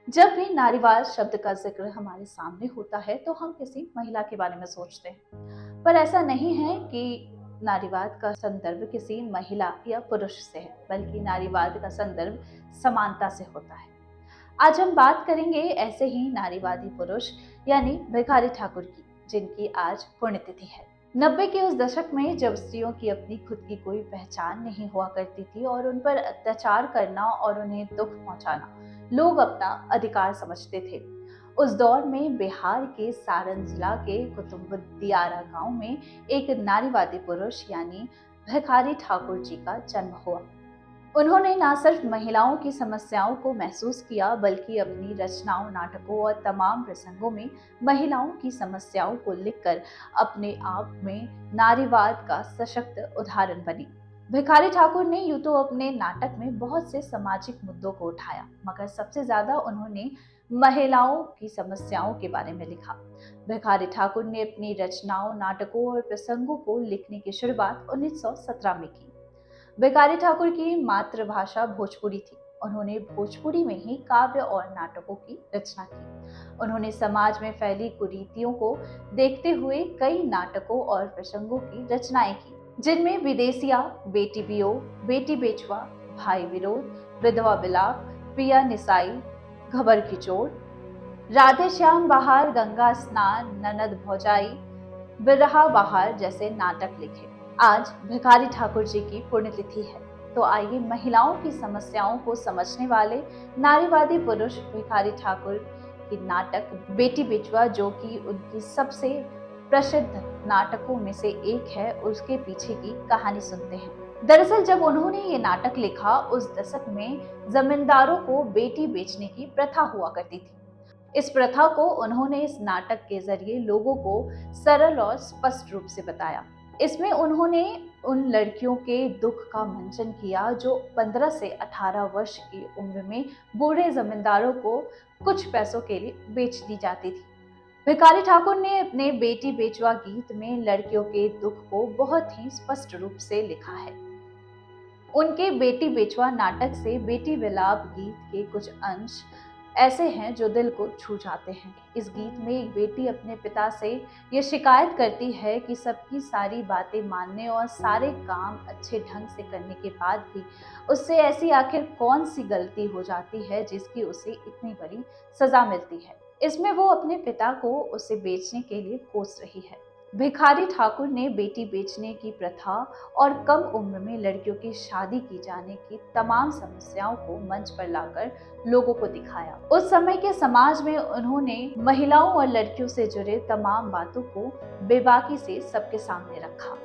जब भी नारीवाद शब्द का जिक्र हमारे सामने होता है तो हम किसी महिला के बारे में सोचते हैं। पर ऐसा नहीं है कि नारीवाद का संदर्भ किसी महिला या पुरुष से है, बल्कि नारीवाद का संदर्भ समानता से होता है। आज हम बात करेंगे ऐसे ही नारीवादी पुरुष यानी भिखारी ठाकुर की, जिनकी आज पुण्यतिथि है। 90 के उस दशक में जब स्त्रियों की अपनी खुद की कोई पहचान नहीं हुआ करती थी और उन पर अत्याचार करना और उन्हें दुख पहुंचाना लोग अपना अधिकार समझते थे। उस दौर में बिहार के सारण जिला के कुतुबुद्दीयारा गांव में एक नारीवादी पुरुष यानी भिखारी ठाकुर जी का जन्म हुआ। उन्होंने न सिर्फ महिलाओं की समस्याओं को महसूस किया, बल्कि अपनी रचनाओं, नाटकों और तमाम प्रसंगों में महिलाओं की समस्याओं को लिखकर अपने आप में नारीवाद का सशक्त उदाहरण बनी। भिखारी ठाकुर ने यूं तो अपने नाटक में बहुत से सामाजिक मुद्दों को उठाया, मगर सबसे ज्यादा उन्होंने महिलाओं की समस्याओं के बारे में लिखा। भिखारी ठाकुर ने अपनी रचनाओं, नाटकों और प्रसंगों को लिखने की शुरुआत 1917 में की। भिखारी ठाकुर की मातृभाषा भोजपुरी थी। उन्होंने भोजपुरी में ही काव्य और नाटकों की रचना की। उन्होंने समाज में फैली कुरीतियों को देखते हुए कई नाटकों और प्रसंगों की रचनाएं की, जिनमें विदेशिया, बेटी बियो, बेटी बेचवा, भाई विरोध, विधवा विलाप, पिया निसाई, घबर की चोट, राधे श्याम बहार, गंगा स्नान, ननद भौजाई, बिरहा बहार जैसे नाटक लिखे। आज भिखारी ठाकुर जी की पुण्यतिथि है, तो आइए महिलाओं की समस्याओं को समझने वाले नारीवादी पुरुष भिखारी ठाकुर की नाटक बेटी बेचवा, जो कि उनकी सबसे प्रसिद्ध नाटकों में से एक है, उसके पीछे की कहानी सुनते हैं। दरअसल जब उन्होंने ये नाटक लिखा, उस दशक में जमींदारों को बेटी बेचने की प्रथा हुआ करती थी। इस प्रथा को उन्होंने इस नाटक के जरिए लोगों को सरल और स्पष्ट रूप से बताया। इसमें उन्होंने उन लड़कियों के दुख का मंचन किया जो 15 से 18 वर्ष की उम्र में बूढ़े जमींदारों को कुछ पैसों के लिए बेच दी जाती थी। भिखारी ठाकुर ने अपने बेटी बेचवा गीत में लड़कियों के दुख को बहुत ही स्पष्ट रूप से लिखा है। उनके बेटी बेचवा नाटक से बेटी विलाप गीत के कुछ अंश ऐसे हैं जो दिल को छू जाते हैं। इस गीत में एक बेटी अपने पिता से ये शिकायत करती है कि सबकी सारी बातें मानने और सारे काम अच्छे ढंग से करने के बाद भी उससे ऐसी आखिर कौन सी गलती हो जाती है जिसकी उसे इतनी बड़ी सजा मिलती है। इसमें वो अपने पिता को उसे बेचने के लिए कोस रही है। भिखारी ठाकुर ने बेटी बेचने की प्रथा और कम उम्र में लड़कियों की शादी की जाने की तमाम समस्याओं को मंच पर लाकर लोगों को दिखाया। उस समय के समाज में उन्होंने महिलाओं और लड़कियों से जुड़े तमाम बातों को बेबाकी से सबके सामने रखा।